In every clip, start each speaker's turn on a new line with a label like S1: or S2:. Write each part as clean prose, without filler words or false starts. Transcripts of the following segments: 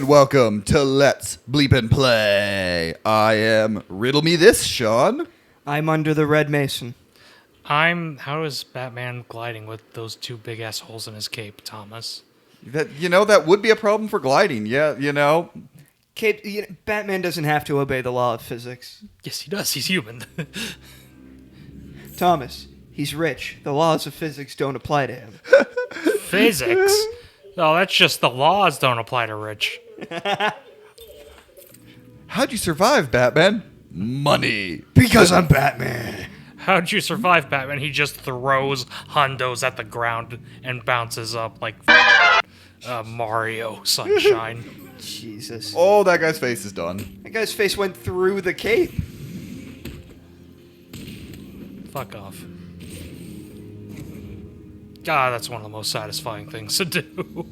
S1: and welcome to Let's Bleepin Play. I am Riddle Me This, Sean.
S2: I'm under the Red Mason.
S3: How is Batman gliding with those two big ass holes in his cape, Thomas?
S1: That would be a problem for gliding. Yeah.
S2: Batman doesn't have to obey the law of physics.
S3: Yes, he does. He's human.
S2: Thomas, he's rich. The laws of physics don't apply to him.
S3: Physics? No, that's just the laws don't apply to Rich.
S1: How'd you survive, Batman? Money.
S2: Because I'm Batman.
S3: How'd you survive, Batman? He just throws hundos at the ground and bounces up like Mario Sunshine.
S2: Jesus.
S1: Oh, that guy's face is done.
S2: That guy's face went through the cape.
S3: Fuck off. God, that's one of the most satisfying things to do.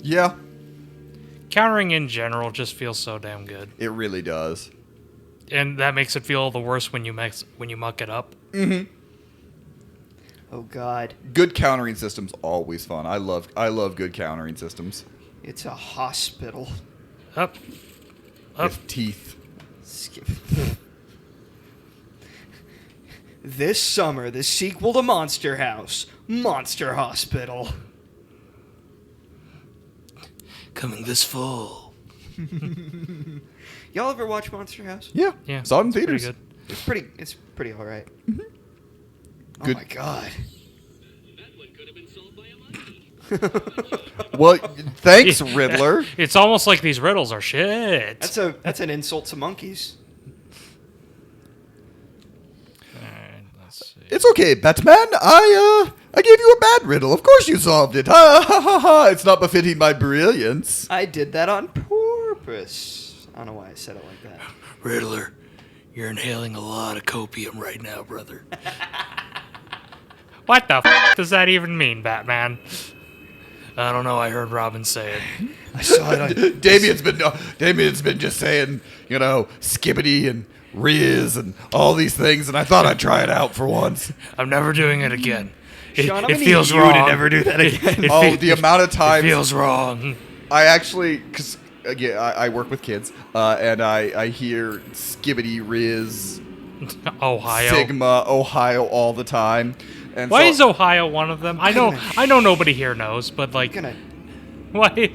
S1: Yeah,
S3: Countering in general just feels so damn good.
S1: it really does.
S3: And that makes it feel all the worse when you muck it up.
S1: Mm-hmm.
S2: Oh God.
S1: Good countering systems always fun. I love good countering systems.
S2: It's a hospital.
S3: Up.
S1: With teeth.
S2: Skip. This summer, the sequel to Monster House, Monster Hospital.
S3: Coming this fall.
S2: Y'all ever watch Monster House?
S1: Yeah. Saw it in theaters.
S3: Pretty good.
S2: It's pretty all right.
S1: Mm-hmm.
S2: Oh
S1: Good.
S2: my God.
S4: That one could have been solved by a monkey.
S1: Well, thanks, Riddler.
S3: It's almost like these riddles are shit.
S2: That's an insult to monkeys.
S3: Alright, let's see.
S1: It's okay, Batman. I gave you a bad riddle. Of course you solved it. Ha ha ha ha. It's not befitting my brilliance.
S2: I did that on purpose. I don't know why I said it like that.
S3: Riddler, you're inhaling a lot of copium right now, brother. What the f does that even mean, Batman? I don't know. I heard Robin say it.
S2: I saw it on...
S1: Damien's been just saying, skibbity and Riz and all these things, and I thought I'd try it out for once.
S3: I'm never doing it again.
S2: Sean, I'm
S3: It
S2: gonna
S3: feels
S2: need you
S3: wrong.
S2: to never do that again.
S1: The amount of
S3: It
S1: times
S3: feels wrong.
S1: I actually, because again, I work with kids, and I hear skibbity, Riz,
S3: Ohio.
S1: Sigma, Ohio all the time. And
S3: Why
S1: so-
S3: is Ohio one of them? I know nobody here knows, but like, why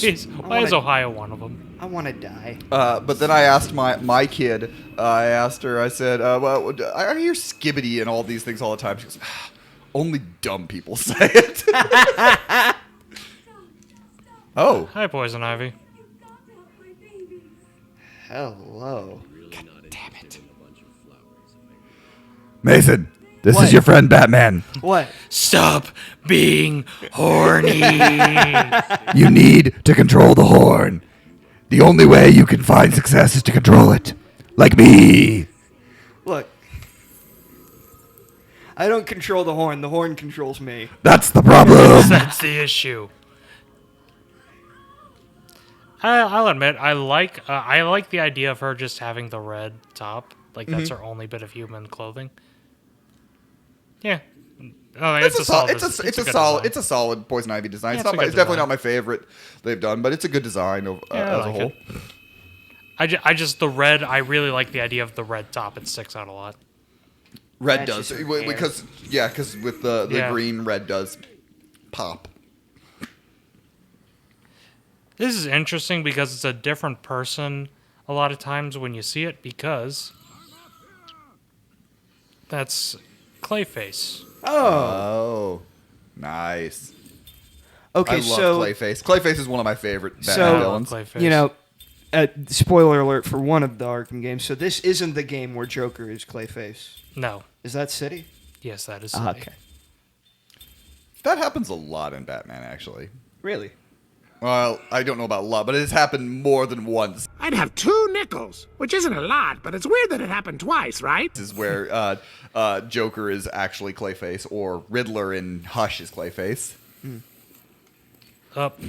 S3: is Ohio one of them?
S2: I want to die.
S1: But then I asked my kid, I said, well, I hear skibbity and all these things all the time. She goes, only dumb people say it. Oh.
S3: Hi, Poison Ivy.
S2: Hello.
S1: God damn it. Mason, this
S2: What?
S1: is your friend Batman.
S2: What?
S3: Stop being horny.
S1: You need to control the horn. The only way you can find success is to control it. Like me.
S2: Look. I don't control the horn controls me.
S1: That's the problem.
S3: That's the issue. I'll admit, I like the idea of her just having the red top. Like, that's her only bit of human clothing. Yeah. No, it's
S1: a solid Poison Ivy design.
S3: Yeah,
S1: It's
S3: it's a good
S1: definitely
S3: design.
S1: not my favorite they've done, but it's a good design
S3: I
S1: as a
S3: like
S1: whole.
S3: it. I really like the idea of the red top. It sticks out a lot.
S1: Red
S2: Matches
S1: does
S2: her hair.
S1: because with the
S3: Yeah.
S1: green, red does pop.
S3: This is interesting because it's a different person a lot of times when you see it, because that's Clayface.
S1: Oh, nice.
S2: Okay,
S1: I love
S2: so
S1: Clayface. Clayface is one of my favorite Batman villains.
S3: Clayface.
S2: spoiler alert for one of the Arkham games. So this isn't the game where Joker is Clayface.
S3: No.
S2: Is that City?
S3: Yes, that is.
S2: Okay.
S1: That happens a lot in Batman, actually.
S2: Really?
S1: Well, I don't know about a lot, but it has happened more than once.
S5: I'd have 2 nickels, which isn't a lot, but it's weird that it happened twice, right?
S1: This is where Joker is actually Clayface, or Riddler in Hush is Clayface.
S3: Up.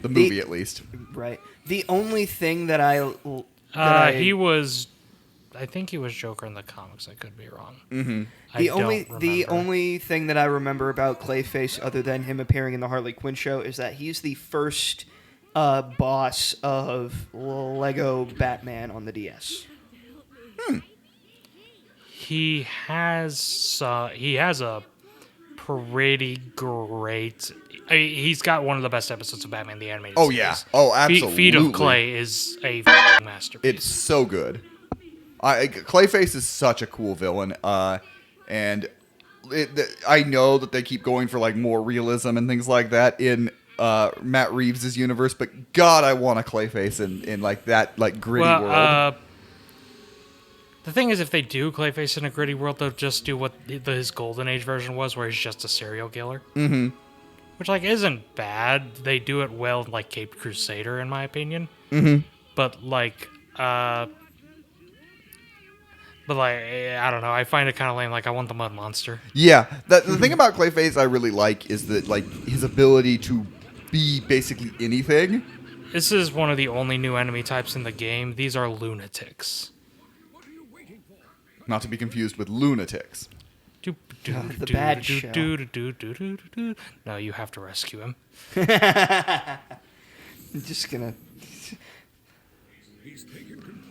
S1: The movie, at least.
S2: Right. The only thing that I
S3: I think he was Joker in the comics. I could be wrong.
S1: Mm-hmm.
S2: The only thing that I remember about Clayface, other than him appearing in the Harley Quinn show, is that he's the first boss of Lego Batman on the DS.
S3: He has a pretty great. He's got one of the best episodes of Batman the Animated
S1: Oh
S3: Series.
S1: yeah. Oh, absolutely.
S3: Feet of Clay is a masterpiece.
S1: It's so good. Clayface is such a cool villain, and I know that they keep going for like more realism and things like that in Matt Reeves' universe, but God, I want a Clayface in like that like gritty world.
S3: The thing is, if they do Clayface in a gritty world, they'll just do what his Golden Age version was, where he's just a serial killer. Mm-hmm. Which, like, isn't bad. They do it well in, like, Caped Crusader, in my opinion. Mm-hmm. But, like, I don't know. I find it kind of lame. Like, I want the Mud Monster.
S1: Yeah, the thing about Clayface I really like is that like his ability to be basically anything.
S3: This is one of the only new enemy types in the game. These are lunatics.
S1: Not to be confused with lunatics.
S2: The bad show.
S3: No, you have to rescue him.
S2: I'm just gonna.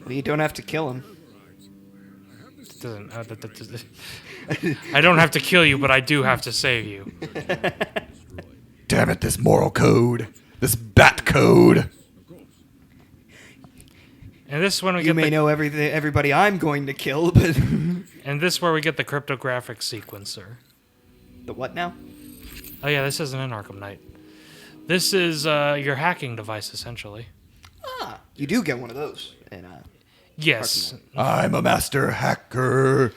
S2: Well, you don't have to kill him.
S3: I don't have to kill you, but I do have to save you.
S1: Damn it, this moral code. This bat code.
S3: And this is when we
S2: You
S3: get
S2: may know everybody I'm going to kill, but
S3: and this is where we get the cryptographic sequencer.
S2: the what now?
S3: Oh yeah, this isn't in Arkham Knight. This is your hacking device, essentially.
S2: Ah, you do get one of those. And
S3: Yes.
S1: I'm a master hacker.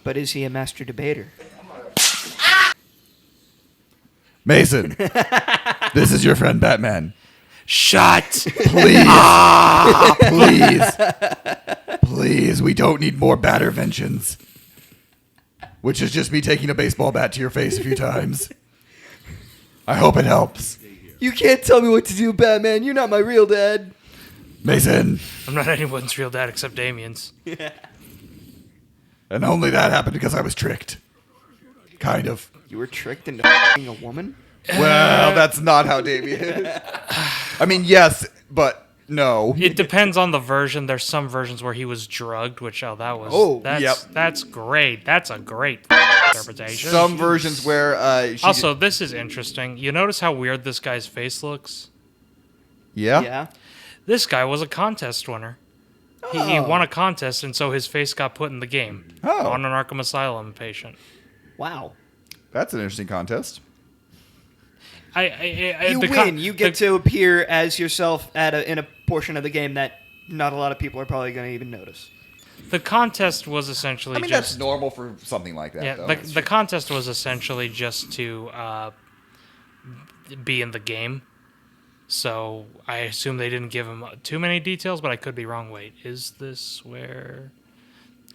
S2: but is he a master debater?
S1: Mason, this is your friend Batman.
S3: Shut!
S1: Please, please, we don't need more batterventions. Which is just me taking a baseball bat to your face a few times. I hope it helps.
S2: You can't tell me what to do, Batman. You're not my real dad.
S1: Mason.
S3: I'm not anyone's real dad except Damien's.
S1: And only that happened because I was tricked. Kind of.
S2: You were tricked into f***ing a woman?
S1: Well, that's not how Damien. I mean, yes, but no.
S3: It depends on the version. There's some versions where he was drugged, which that's great. That's a great interpretation.
S1: Some versions where
S3: also, this is interesting. You notice how weird this guy's face looks?
S1: Yeah?
S2: Yeah.
S3: This guy was a contest winner. He won a contest, and so his face got put in the game on an Arkham Asylum patient.
S2: Wow.
S1: That's an interesting contest.
S2: You win. You get to appear as yourself in a portion of the game that not a lot of people are probably going to even notice.
S3: The contest was essentially
S1: I mean, that's normal for something like that, though.
S3: The contest was essentially just to be in the game. So I assume they didn't give him too many details, but I could be wrong. Wait, is this where...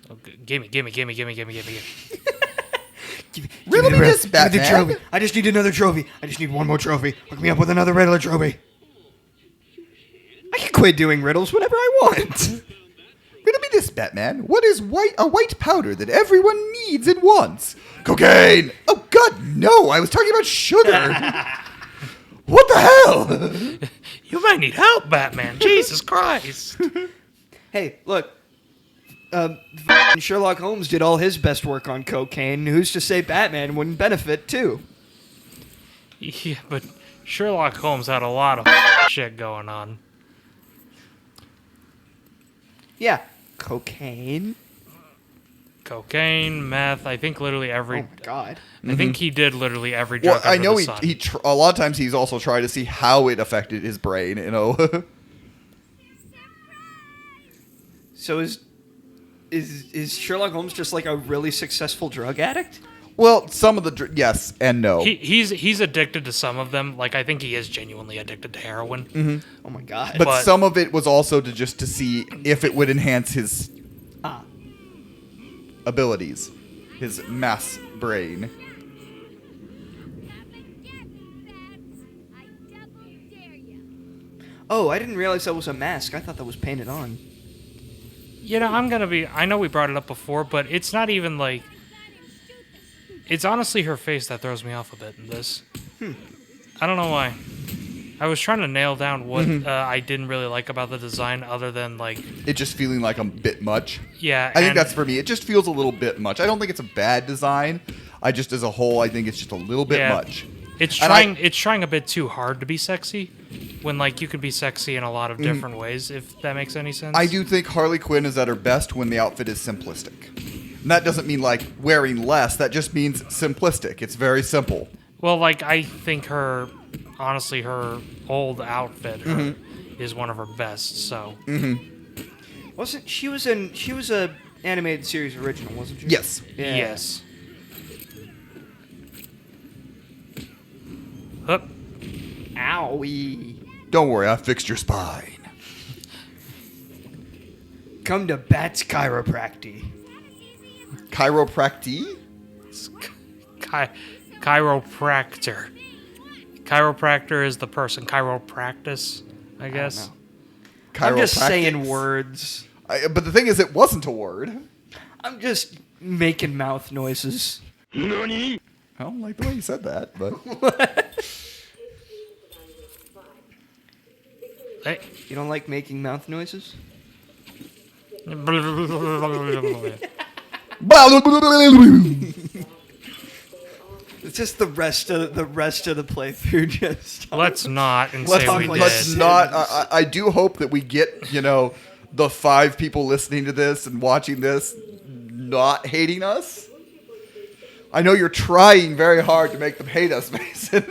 S3: Oh, gimme.
S1: Riddle me this, Batman.
S2: Give me the trophy. I just need another trophy. I just need one more trophy. Hook me up with another Riddler trophy. I can quit doing riddles whenever I want.
S1: Riddle me this, Batman. What is a white powder that everyone needs and wants? Cocaine! Oh, God, no! I was talking about sugar! What the hell?
S3: You might need help, Batman. Jesus Christ.
S2: Hey, look. Sherlock Holmes did all his best work on cocaine. Who's to say Batman wouldn't benefit, too?
S3: Yeah, but Sherlock Holmes had a lot of shit going on.
S2: Yeah. Cocaine.
S3: Cocaine, meth, I think literally every...
S2: Oh, my God.
S3: I think he did literally every drug
S1: Well, I
S3: under
S1: know
S3: the sun.
S1: a lot of times he's also tried to see how it affected his brain, you know?
S2: So is Sherlock Holmes just like a really successful drug addict?
S1: Well, some of the... yes and no.
S3: He's addicted to some of them. Like, I think he is genuinely addicted to heroin.
S1: Mm-hmm.
S2: Oh, my God.
S1: But some of it was also to see if it would enhance his abilities, his mass brain.
S2: Oh, I didn't realize that was a mask. I thought that was painted on.
S3: You know, I know we brought it up before, but it's not even like... It's honestly her face that throws me off a bit in this. I don't know why. I was trying to nail down what I didn't really like about the design, other than like,
S1: It just feeling like a bit much.
S3: yeah.
S1: I think
S3: and-
S1: that's for me. It just feels a little bit much. I don't think it's a bad design. I just, as a whole, I think it's just a little bit
S3: Yeah.
S1: much.
S3: It's
S1: And I-
S3: trying. It's trying a bit too hard to be sexy, when like you could be sexy in a lot of different ways. If that makes any sense.
S1: I do think Harley Quinn is at her best when the outfit is simplistic. And that doesn't mean like wearing less. That just means simplistic. It's very simple.
S3: Well, like I think honestly, her old outfit is one of her best. So
S2: Wasn't she was a animated series original, wasn't she?
S1: Yes.
S2: Yeah.
S3: yes. Hup.
S2: Owie.
S1: Don't worry, I fixed your spine.
S2: Come to Bat's Chiropractic.
S1: Chiropractic?
S3: Chiropractor. Chiropractor is the person. Chiropractic, I guess.
S2: know. I'm just saying
S1: Chiropractics?
S2: words.
S1: But the thing is, it wasn't a word.
S2: I'm just making mouth noises.
S1: I don't like the way you said that, but
S3: Hey.
S2: You don't like making mouth noises? It's just the rest of the playthrough. Just
S3: Let's not and
S2: Let's
S3: say
S2: talk
S3: we
S2: like
S3: did.
S2: this.
S1: let's not. I do hope that we get, the 5 people listening to this and watching this not hating us. I know you're trying very hard to make them hate us, Mason.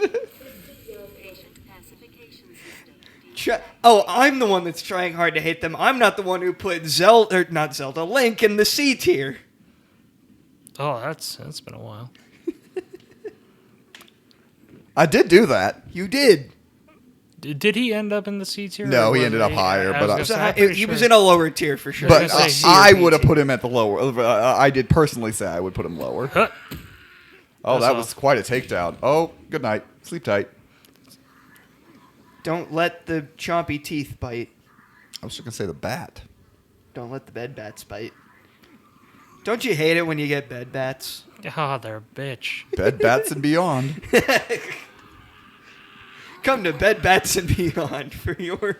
S2: Oh, I'm the one that's trying hard to hate them. I'm not the one who put Link in the C tier.
S3: Oh, that's been a while.
S1: I did do that.
S2: You did.
S3: Did he end up in the C tier?
S1: No,
S3: or
S1: he
S3: was
S1: ended up higher, but
S3: I was gonna say, I'm pretty
S2: He was
S3: sure-
S2: in a lower tier for sure.
S1: But
S3: was gonna say
S1: I
S2: C or
S1: would have
S2: B
S1: put him at the lower. I did personally say I would put him lower.
S3: Huh.
S1: Oh,
S3: That's
S1: that
S3: all.
S1: was quite a takedown. Oh, good night. Sleep tight.
S2: Don't let the chompy teeth bite.
S1: I was just gonna say the bat.
S2: Don't let the bed bats bite. Don't you hate it when you get bed bats?
S3: Oh, they're a bitch.
S1: Bed bats and beyond.
S2: Come to Bed Bats and Beyond for your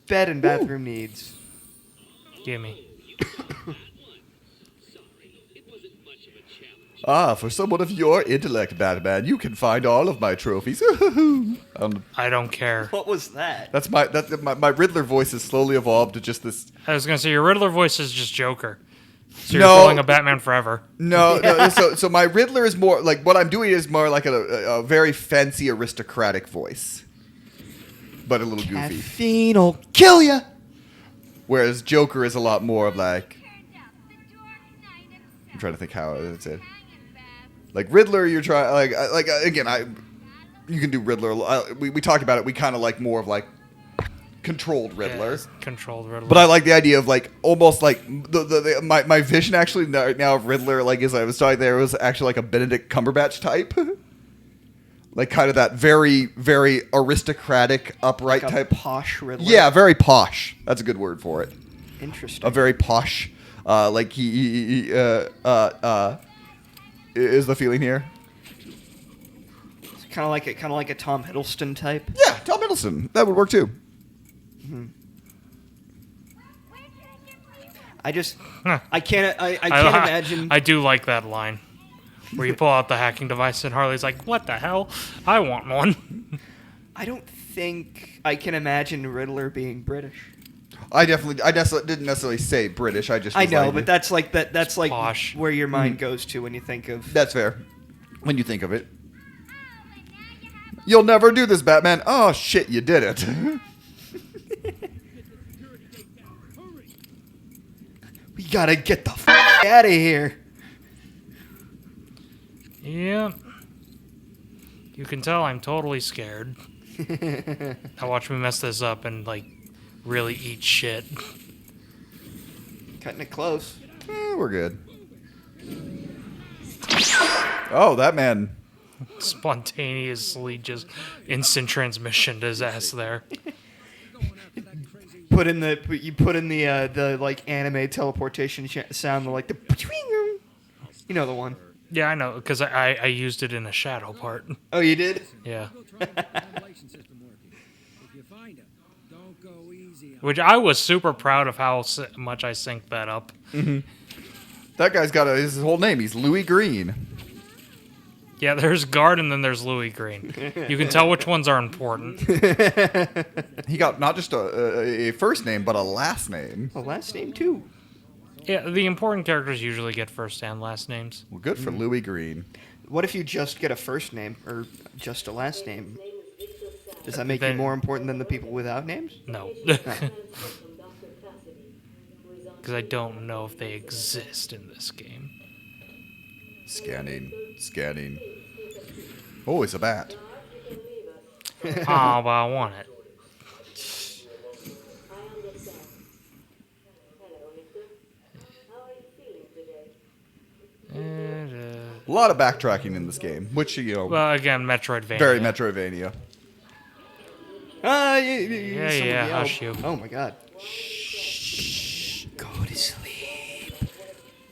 S2: bed and bathroom needs.
S3: Gimme.
S1: Ah, for someone of your intellect, Batman, you can find all of my trophies.
S3: I don't care.
S2: What was that?
S1: That's my Riddler voice has slowly evolved to just this.
S3: I was gonna say your Riddler voice is just Joker. So you're
S1: No.
S3: pulling a Batman Forever.
S1: No. So my Riddler is more like what I'm doing is more like a very fancy aristocratic voice, but a little goofy.
S2: Caffeine'll kill ya.
S1: Whereas Joker is a lot more of like. I'm trying to think how it's it. Like Riddler, you're trying again. You can do Riddler. We talked about it. We kind of like more of like controlled Riddler.
S3: Yeah, it's controlled Riddler.
S1: But I like the idea of like almost like my vision actually now of Riddler like as I was talking there was actually like a Benedict Cumberbatch type, like kind of that very very aristocratic upright
S2: Like a
S1: type.
S2: posh Riddler.
S1: Yeah, very posh. That's a good word for it.
S2: Interesting.
S1: A very posh. Like he is the feeling here.
S2: It's kind of like a Tom Hiddleston type.
S1: Yeah, Tom Hiddleston. That would work too.
S2: I just
S3: Huh.
S2: I can't imagine.
S3: I do like that line where you pull out the hacking device and Harley's like, "What the hell? I want one."
S2: I don't think I can imagine Riddler being British.
S1: I didn't necessarily say British. I just
S2: I
S1: was
S2: know,
S1: like-
S2: but that's like that's like
S3: posh.
S2: where your mind goes to when you think of.
S1: That's fair. When you think of it. You'll never do this, Batman. Oh, shit, you did it.
S2: We gotta get the out of here.
S3: Yeah. You can tell I'm totally scared. Now watch me mess this up and like really eat shit.
S2: Cutting it close.
S1: We're good. Oh, that man.
S3: Spontaneously just instant transmission to his ass there.
S2: You put in the like anime teleportation sound, like the you know the one.
S3: Yeah, I know, because I used it in a shadow part.
S2: Oh, you did?
S3: Yeah.
S6: If you find him, don't go easy on
S3: Which I was super proud of how much I synced that up.
S1: That guy's got his whole name. He's Louis Green.
S3: Yeah, there's Guard and then there's Louis Green. You can tell which ones are important.
S1: He got not just a first name, but a last name.
S2: A last name, too.
S3: Yeah, the important characters usually get first and last names.
S1: Well, good for Louis Green.
S2: What if you just get a first name or just a last name? Does that make you
S3: Then-
S2: more important than the people without names?
S3: No. Because I don't know if they exist in this game.
S1: Scanning. Oh, it's a bat.
S3: Oh, but I want it.
S1: A lot of backtracking in this game, which, you know,
S3: Well, again, Metroidvania.
S1: very Metroidvania.
S3: Yeah, hush you.
S2: Oh my god. Shh. Go to sleep.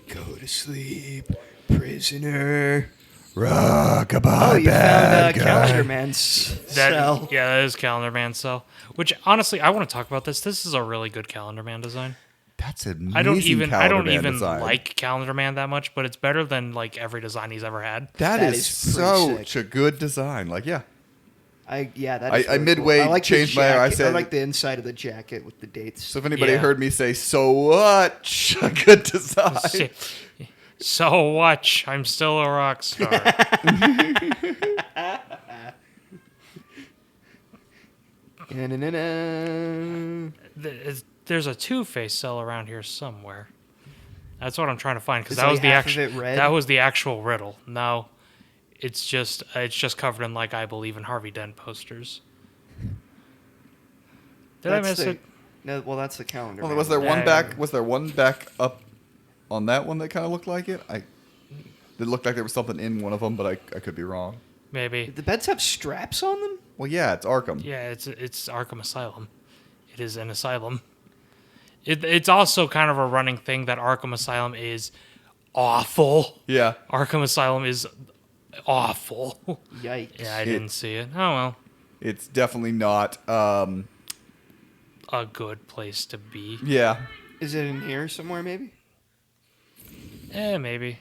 S2: Go to sleep, prisoner.
S1: Rockabye,
S2: Oh, you found Calendar Man's cell.
S3: Yeah, that is Calendar Man cell. Which, honestly, I want to talk about this. This is a really good Calendar Man design.
S1: That's amazing.
S3: I don't
S1: Calendar
S3: even
S1: Man design.
S3: like Calendar Man that much, but it's better than like every design he's ever had.
S1: That
S2: That
S1: is
S2: is pretty
S1: such a good design. Like, yeah.
S2: That is
S1: I
S2: really cool.
S1: midway
S2: I like the
S1: changed my- I
S2: jacket.
S1: said-
S2: I like the inside of the jacket with the dates.
S1: So if anybody
S3: Yeah.
S1: heard me say "so what," a good design.
S3: So watch, I'm still a rock star.
S2: Na-na-na-na.
S3: There's a Two-Face cell around here somewhere. That's what I'm trying to find because
S2: Is
S3: that
S2: like
S3: was the
S2: half of
S3: actual
S2: it red?
S3: that was the actual riddle. No, it's just covered in like I believe in Harvey Dent posters. Did I
S2: That's
S3: miss
S2: the-
S3: it?
S2: No, well, that's the calendar.
S1: Well,
S2: man.
S1: was there one
S3: Yeah.
S1: back? Was there one back up on that one that kind of looked like it? It looked like there was something in one of them, but I could be wrong.
S3: Maybe.
S2: Did the beds have straps on them?
S1: Well, yeah, it's Arkham.
S3: Yeah, it's Arkham Asylum. It is an asylum. It's also kind of a running thing that Arkham Asylum is awful.
S1: Yeah.
S3: Arkham Asylum is awful.
S2: Yikes.
S3: Yeah, I didn't see it. Oh well,
S1: It's definitely not.
S3: a good place to be.
S1: Yeah.
S2: Is it in here somewhere, maybe?
S3: Maybe.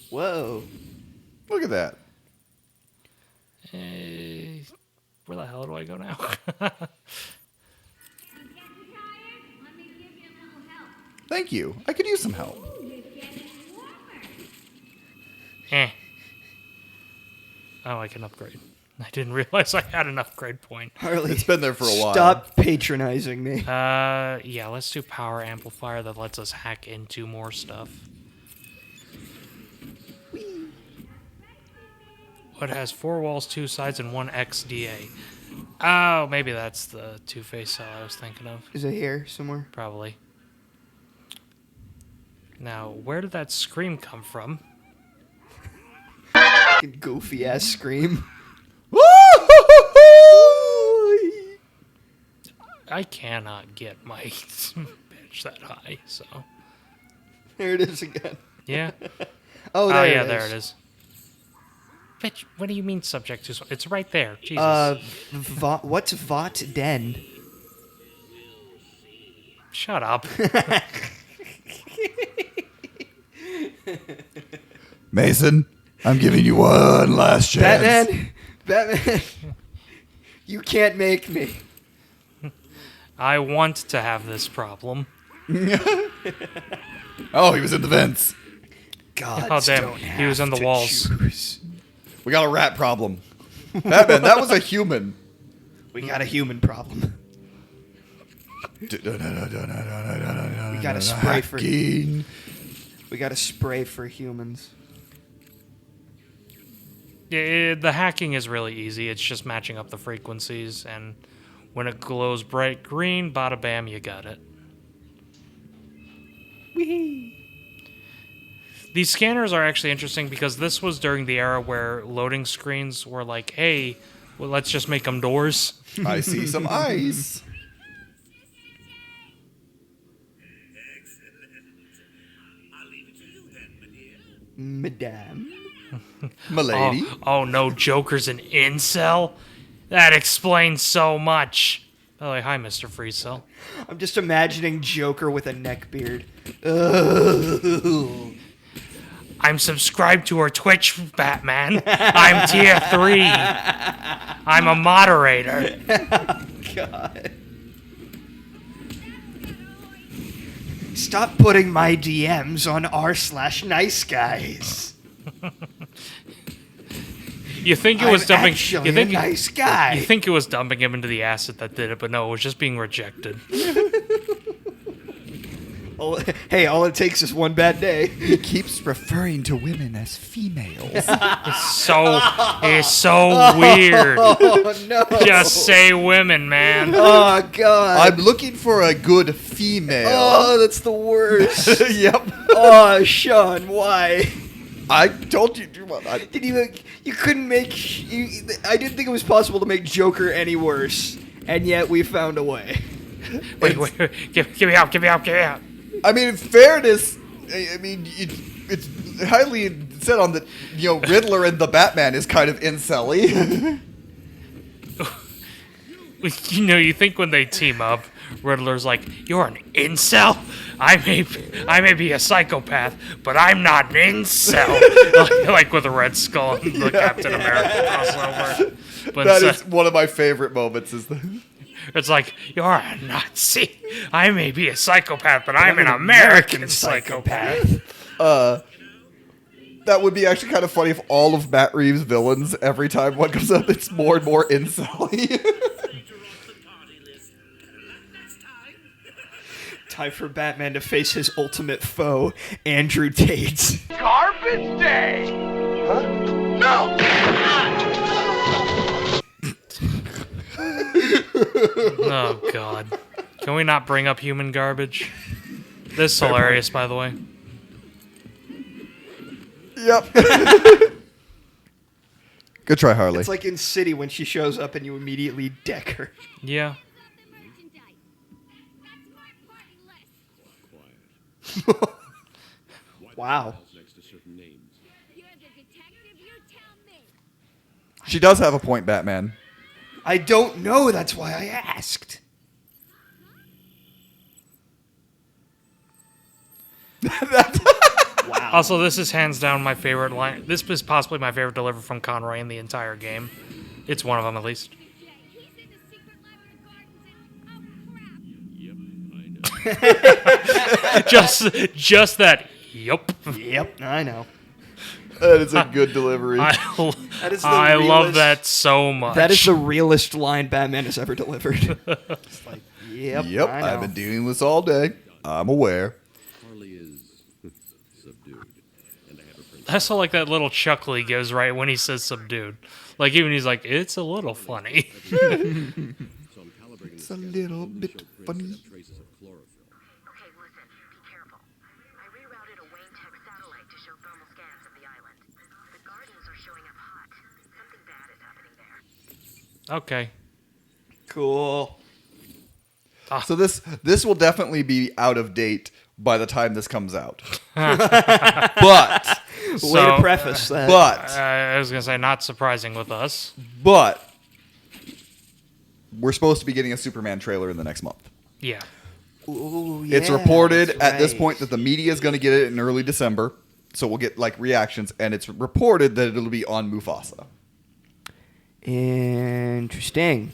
S2: Whoa.
S1: Look at that.
S3: Where the hell do I go now?
S1: Thank you. I could use some help.
S3: Oh, I can upgrade. I didn't realize I had an upgrade point.
S2: Harley,
S1: It's been there for a while.
S2: stop patronizing me.
S3: Yeah, let's do power amplifier that lets us hack into more stuff. What has 4 walls, 2 sides, and 1 XDA? Oh, maybe that's the Two-Face cell I was thinking of.
S2: Is it here somewhere?
S3: Probably. Now, where did that scream come from?
S2: Fucking goofy ass scream.
S3: I cannot get my pitch that high, so...
S2: There it is again.
S3: Yeah.
S2: Oh,
S3: Oh,
S2: there
S3: yeah,
S2: it
S3: there
S2: is.
S3: it is. Bitch, what do you mean subject to... It's right there. Jesus.
S2: What's Vot Den?
S3: Shut up.
S1: Mason, I'm giving you one last chance.
S2: Batman, you can't make me.
S3: I want to have this problem.
S1: Oh, he was in the vents.
S2: God,
S3: Oh, damn. He was in the walls.
S1: We got a rat problem. Batman, that was a human.
S2: We got a human problem. We got to spray for.
S1: Hacking.
S2: We got to spray for humans.
S3: Yeah, the hacking is really easy. It's just matching up the frequencies, and when it glows bright green, bada bam, you got it.
S2: Whee!
S3: These scanners are actually interesting because this was during the era where loading screens were like, hey, well, let's just make them doors.
S1: I see some ice.
S4: I'll
S2: Madame.
S1: Milady.
S3: Oh no, Joker's an incel? That explains so much. By the way, hi, Mr. Freecell.
S2: I'm just imagining Joker with a neck beard. Ugh.
S3: I'm subscribed to her Twitch, Batman. I'm tier 3. I'm a moderator.
S2: God. Stop putting my DMs on r/nice guys.
S3: You think it was
S2: I'm
S3: dumping?
S2: actually
S3: You think
S2: a nice guy.
S3: You think it was dumping him into the acid that did it, but no, it was just being rejected.
S2: All it takes is one bad day.
S1: He keeps referring to women as females.
S3: It's so weird.
S2: Oh no!
S3: Just say women, man.
S2: Oh God!
S1: I'm looking for a good female.
S2: Oh, that's the worst.
S1: Yep.
S2: Oh, Sean, why?
S1: I told you.
S2: Did you couldn't make? I didn't think it was possible to make Joker any worse, and yet we found a way.
S3: Wait, give me out, give me out, give me out.
S1: I mean, in fairness, I mean, it's highly said on that, Riddler and the Batman is kind of incel-y.
S3: You think when they team up, Riddler's like, "You're an incel? I may be a psychopath, but I'm not an incel." like with the Red Skull and the Captain America crossover. But
S1: That is one of my favorite moments.
S3: It's like, "You're a Nazi. I may be a psychopath, but I'm an American psychopath."
S1: That would be actually kind of funny if all of Matt Reeves' villains, every time one comes up, it's more and more incel-y.
S2: Time for Batman to face his ultimate foe, Andrew Tate.
S7: Garbage day! Huh? No!
S3: Oh God! Can we not bring up human garbage? This is hilarious, by the way.
S1: Yep. Good try, Harley.
S2: It's like in City when she shows up and you immediately deck her.
S3: Yeah.
S2: Wow.
S1: She does have a point, Batman.
S2: I don't know, that's why I asked. Wow.
S3: Also, this is hands down my favorite line. This is possibly my favorite delivery from Conroy in the entire game. It's one of them, at least. just that. Yup.
S2: Yep, I know.
S1: That is a good delivery.
S2: That is the
S3: I love
S2: realest-
S3: that so much.
S2: That is the realest line Batman has ever delivered. It's like, yep,
S1: Yep,
S2: I know.
S1: I've been doing this all day. I'm aware.
S4: Harley is subdued, and I have a principle.
S3: That's all like that little chuckle he gives right when he says subdued. Like even he's like, it's a little funny.
S4: So I'm calibrating
S1: It's a little bit funny.
S4: traces of chlorophyll.
S8: Okay, listen, be careful. I rerouted a Wayne Tech satellite to show thermal scans of the island. The gardens are showing up hot. Something bad is happening there.
S3: Okay.
S2: Cool.
S1: So this will definitely be out of date by the time this comes out. But
S2: Way to
S3: So,
S2: preface that.
S3: I was gonna say not surprising with us.
S1: we're supposed to be getting a Superman trailer in the next month.
S3: Yeah.
S2: Ooh,
S1: It's
S2: yeah,
S1: reported
S2: that's
S1: at this
S2: right.
S1: point that the media is going to get it in early December, so we'll get like reactions, and it's reported that it'll be on Mufasa.
S2: Interesting.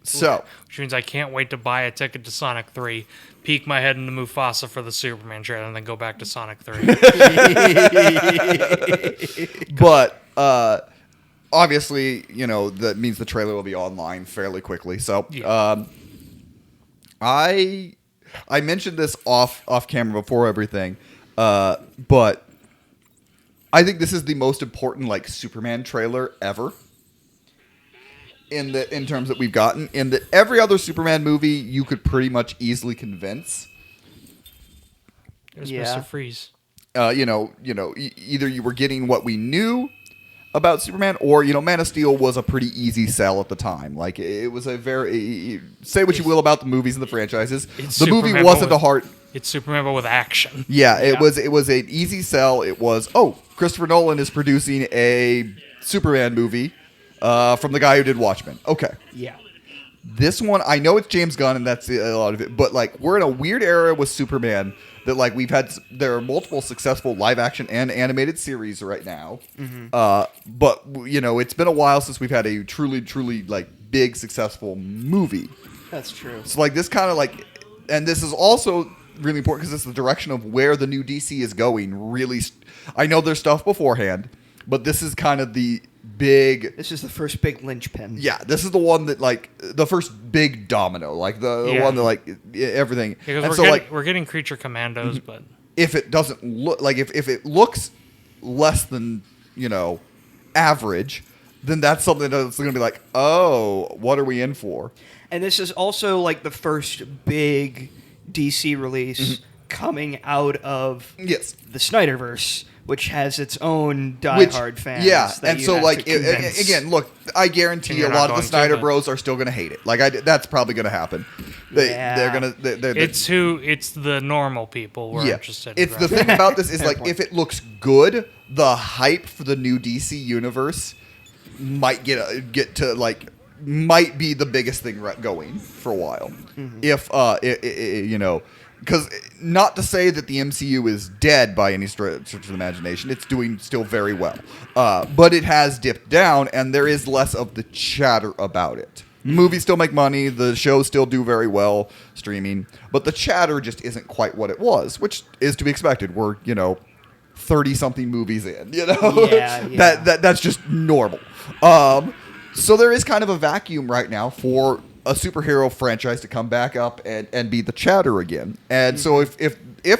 S1: So
S3: Which means I can't wait to buy a ticket to Sonic 3, peek my head into Mufasa for the Superman trailer, and then go back to Sonic 3.
S1: but obviously, that means the trailer will be online fairly quickly. So
S3: Yeah.
S1: I mentioned this off camera before everything, but I think this is the most important like Superman trailer ever. In terms that we've gotten, in that every other Superman movie you could pretty much easily convince.
S3: There's
S2: Yeah.
S3: Mr. Freeze.
S1: Either you were getting what we knew about Superman, or Man of Steel was a pretty easy sell at the time. Like it was a very say what you will about the movies and the franchises.
S3: It's
S1: The movie
S3: Superman,
S1: wasn't
S3: but
S1: a hard.
S3: It's Superman, but with action.
S1: Yeah, it was an easy sell. It was Christopher Nolan is producing a Superman movie from the guy who did Watchmen. Okay.
S2: Yeah.
S1: This one, I know it's James Gunn, and that's a lot of it, but like we're in a weird era with Superman that like there are multiple successful live action and animated series right now. But you know, it's been a while since we've had a truly like big successful movie.
S2: That's true.
S1: So like this kind of like, and this is also really important because it's the direction of where the new DC is going. Really, I know there's stuff beforehand, but this is kind of the big.
S2: This is the first big linchpin.
S1: Yeah, this is the one that like the first big domino, like the one that like everything.
S3: Because
S1: And
S3: we're getting Creature Commandos, but
S1: if it doesn't look like if it looks less than average, then that's something that's going to be like, oh, what are we in for?
S2: And this is also like the first big DC release coming out of
S1: Yes.
S2: the Snyderverse, which has its own diehard fans.
S1: Yeah,
S2: that
S1: and
S2: you
S1: so
S2: have
S1: like
S2: to convince.
S1: again, look, I guarantee
S3: And
S1: a
S3: you're
S1: lot
S3: not
S1: of the
S3: going to,
S1: Snyder
S3: but-
S1: Bros are still going to hate it. Like that's probably going to happen. They're going to.
S3: it's the normal people we're interested in.
S1: It's the thing about this is
S2: Fair
S1: like
S2: point.
S1: if it looks good, the hype for the new DC universe might might be the biggest thing going for a while. If because not to say that the MCU is dead by any stretch of the imagination, it's doing still very well, but it has dipped down, and there is less of the chatter about it. Movies still make money, the shows still do very well streaming, but the chatter just isn't quite what it was, which is to be expected. We're 30-something movies in,
S2: Yeah.
S1: that's just normal. So there is kind of a vacuum right now for a superhero franchise to come back up and be the chatter again. And so if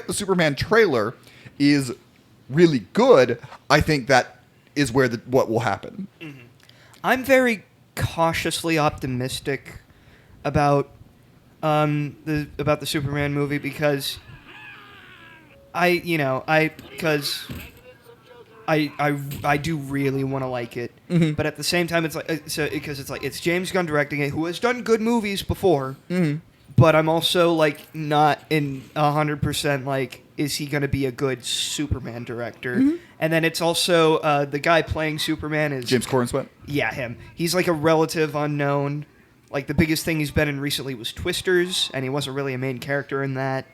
S1: the Superman trailer is really good, I think that is where what will happen.
S2: I'm very cautiously optimistic about the Superman movie because I do really want to like it, but at the same time, it's like it's James Gunn directing it, who has done good movies before. But I'm also like not in 100% like, is he going to be a good Superman director? And then it's also the guy playing Superman is
S1: James Corden Sweat?
S2: Yeah, him. He's like a relative unknown. Like the biggest thing he's been in recently was Twisters, and he wasn't really a main character in that.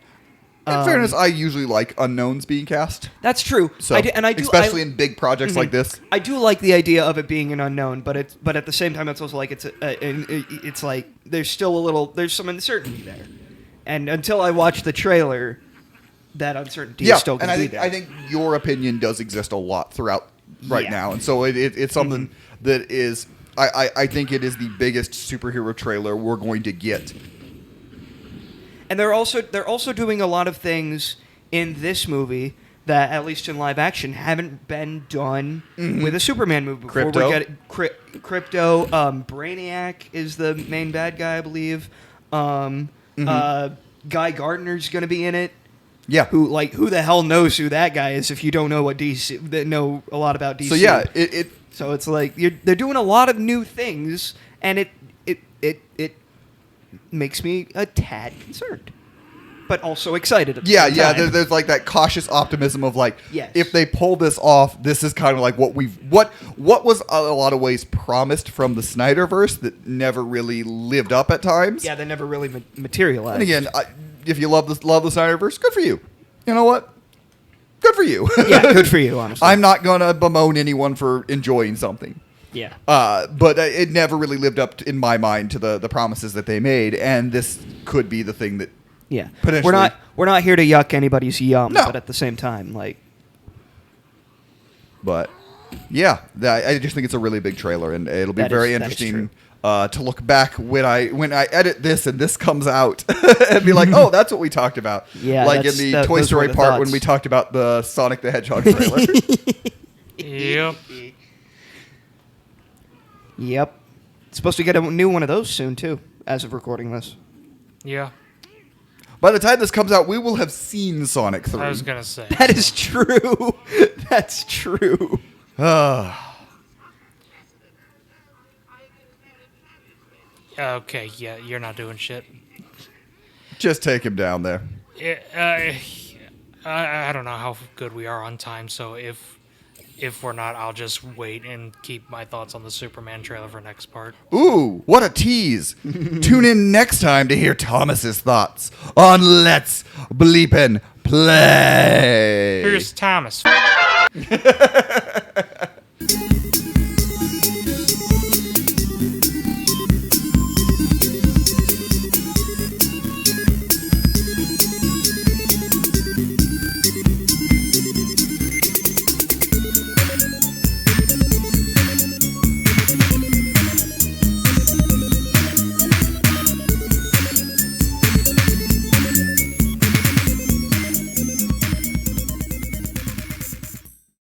S1: In fairness, I usually like unknowns being cast.
S2: That's true.
S1: So, especially in big projects like this.
S2: I do like the idea of it being an unknown, but at the same time, it's also like it's like there's some uncertainty there, and until I watch the trailer, that uncertainty is still going to be there.
S1: I think your opinion does exist a lot throughout right now, and so it's something that is. I think it is the biggest superhero trailer we're going to get.
S2: And they're also doing a lot of things in this movie that, at least in live action, haven't been done with a Superman movie before. Crypto, Brainiac is the main bad guy, I believe. Guy Gardner's going to be in it.
S1: Yeah.
S2: Who the hell knows who that guy is if you don't know know a lot about DC?
S1: So yeah,
S2: So it's like they're doing a lot of new things, and it makes me a tad concerned, but also excited. At the same time.
S1: There's like that cautious optimism of like,
S2: Yes.
S1: if they pull this off, this is kind of like what was a lot of ways promised from the Snyderverse that never really lived up at times.
S2: Yeah, they never really materialized.
S1: And again, if you love the Snyderverse, good for you. You know what? Good for you.
S2: Yeah, good for you, honestly.
S1: I'm not gonna bemoan anyone for enjoying something.
S2: Yeah.
S1: But it never really lived up, in my mind, to the promises that they made, and this could be the thing that.
S2: Yeah.
S1: Potentially.
S2: We're not here to yuck anybody's yum,
S1: No.
S2: but at the same time, like.
S1: But yeah, I just think it's a really big trailer, and it'll be
S2: That
S1: very
S2: is- that is
S1: interesting to look back when I edit this and this comes out and be like, oh, that's what we talked about.
S2: Yeah,
S1: like in the Toy
S2: those
S1: Story
S2: were the
S1: part when
S2: thoughts.
S1: we talked about the Sonic the Hedgehog trailer.
S3: Yep.
S2: Yep. Supposed to get a new one of those soon too, as of recording this.
S3: Yeah.
S1: By the time this comes out, we will have seen Sonic 3.
S3: I was gonna say.
S2: That is true. That's true.
S3: Okay, yeah, you're not doing shit.
S1: Just take him down there.
S3: I don't know how good we are on time, so if If we're not, I'll just wait and keep my thoughts on the Superman trailer for next part.
S1: Ooh, what a tease. Tune in next time to hear Thomas's thoughts on Let's Bleepin' Play.
S3: Here's Thomas.